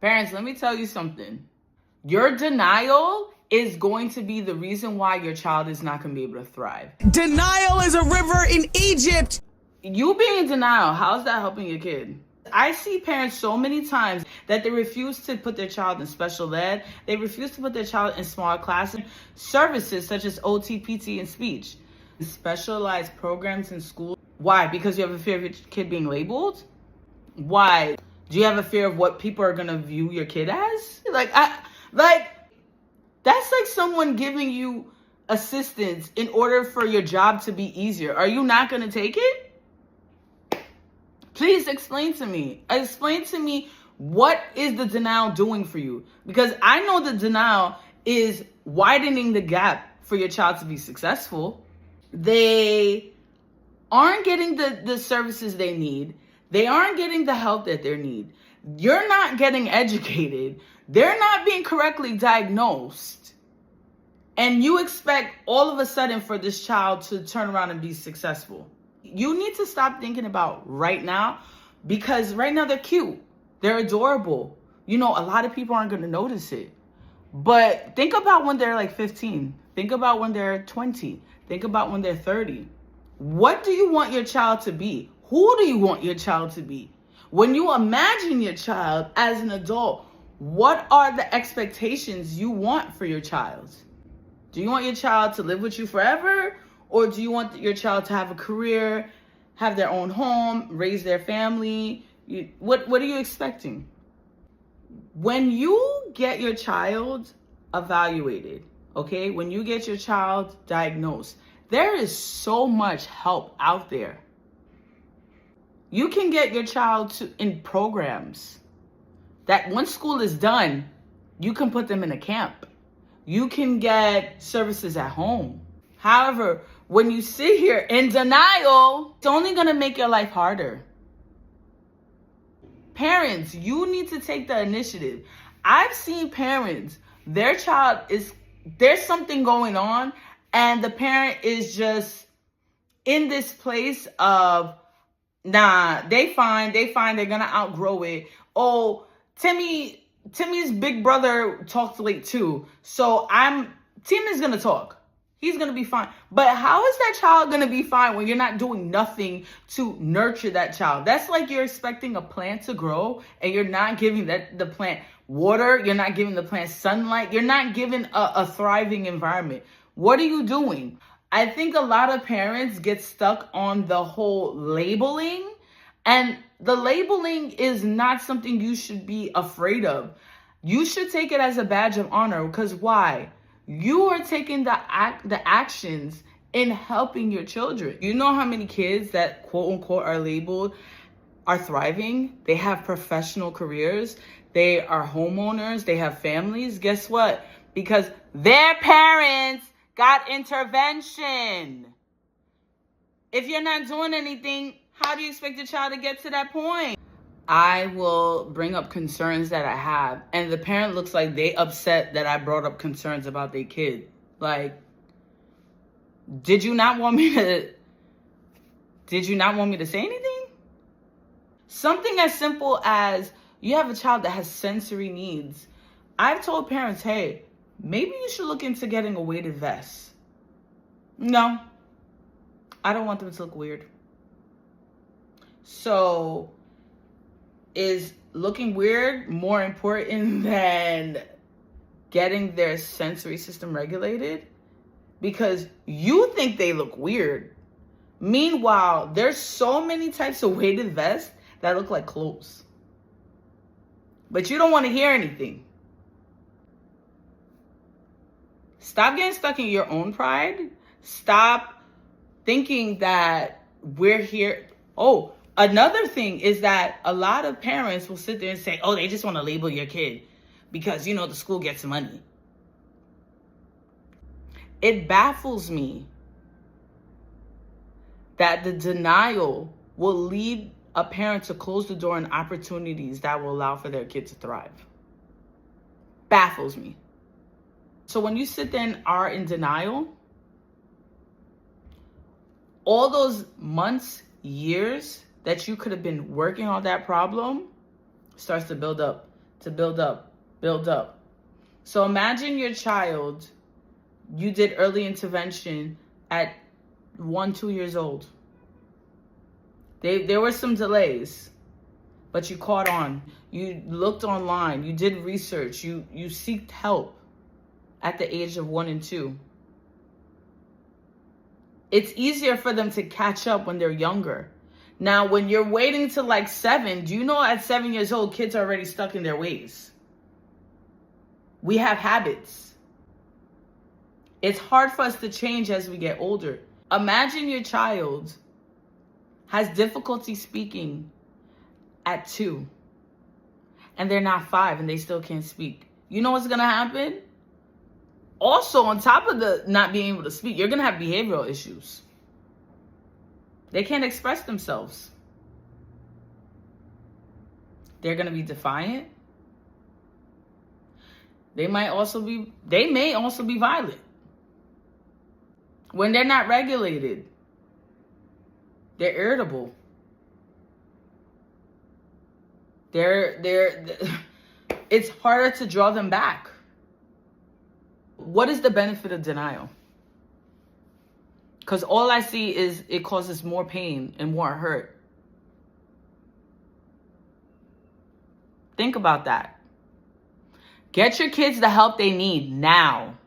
Parents, let me tell you something. Your denial is going to be the reason why your child is not going to be able to thrive. Denial is a river in Egypt. You being in denial, how's that helping your kid? I see parents so many times that they refuse to put their child in special ed. They refuse to put their child in small classes, services such as OT, PT, and speech. Specialized programs in school. Why? Because you have a fear of your kid being labeled? Why? Do you have a fear of what people are gonna view your kid as? That's like someone giving you assistance in order for your job to be easier. Are you not gonna take it? Please explain to me. Explain to me, what is the denial doing for you? Because I know the denial is widening the gap for your child to be successful. They aren't getting the services they need. They aren't getting the help that they need. You're not getting educated. They're not being correctly diagnosed. And you expect all of a sudden for this child to turn around and be successful. You need to stop thinking about right now, because right now they're cute. They're adorable. You know, a lot of people aren't going to notice it. But think about when they're like 15. Think about when they're 20. Think about when they're 30. What do you want your child to be? Who do you want your child to be? When you imagine your child as an adult, what are the expectations you want for your child? Do you want your child to live with you forever? Or do you want your child to have a career, have their own home, raise their family? What are you expecting? When you get your child evaluated, okay, when you get your child diagnosed, there is so much help out there. You can get your child in programs that once school is done, you can put them in a camp. You can get services at home. However, when you sit here in denial, it's only going to make your life harder. Parents, you need to take the initiative. I've seen parents, there's something going on, and the parent is just in this place of, nah, they're gonna outgrow it. Oh, Timmy's big brother talked late too, so Timmy's gonna talk. He's going to be fine. But how is that child going to be fine when you're not doing nothing to nurture that child? That's like you're expecting a plant to grow and you're not giving the plant water. You're not giving the plant sunlight. You're not giving a thriving environment. What are you doing? I think a lot of parents get stuck on the whole labeling, and the labeling is not something you should be afraid of. You should take it as a badge of honor, because why? You are taking the actions in helping your children. You know how many kids that quote unquote are labeled are thriving? They have professional careers. They are homeowners. They have families. Guess what? Because their parents got intervention. If you're not doing anything, how do you expect your child to get to that point? I will bring up concerns that I have, and the parent looks like they upset that I brought up concerns about their kid. Like, did you not want me to say anything? Something as simple as you have a child that has sensory needs. I've told parents, hey, maybe you should look into getting a weighted vest. No, I don't want them to look weird. So, is looking weird more important than getting their sensory system regulated? Because you think they look weird. Meanwhile, there's so many types of weighted vests that look like clothes. But you don't want to hear anything. Stop getting stuck in your own pride. Stop thinking that we're here. Oh, another thing is that a lot of parents will sit there and say, oh, they just want to label your kid because, you know, the school gets money. It baffles me that the denial will lead a parent to close the door on opportunities that will allow for their kid to thrive. Baffles me. So when you sit there and are in denial, all those months, years that you could have been working on that problem starts to build up. to build up, build up. So imagine your child, you did early intervention at 1-2 years old. There were some delays, but you caught on. You looked online, you did research, you seeked help at the age of 1 and 2. It's easier for them to catch up when they're younger. Now, when you're waiting till like 7, do you know at 7 years old, kids are already stuck in their ways? We have habits. It's hard for us to change as we get older. Imagine your child has difficulty speaking at 2, and they're not 5 and they still can't speak. You know what's gonna happen? Also, on top of the not being able to speak, you're gonna have behavioral issues. They can't express themselves. They're gonna be defiant. They may also be violent. When they're not regulated, they're irritable. It's harder to draw them back. What is the benefit of denial? Because all I see is it causes more pain and more hurt. Think about that. Get your kids the help they need now.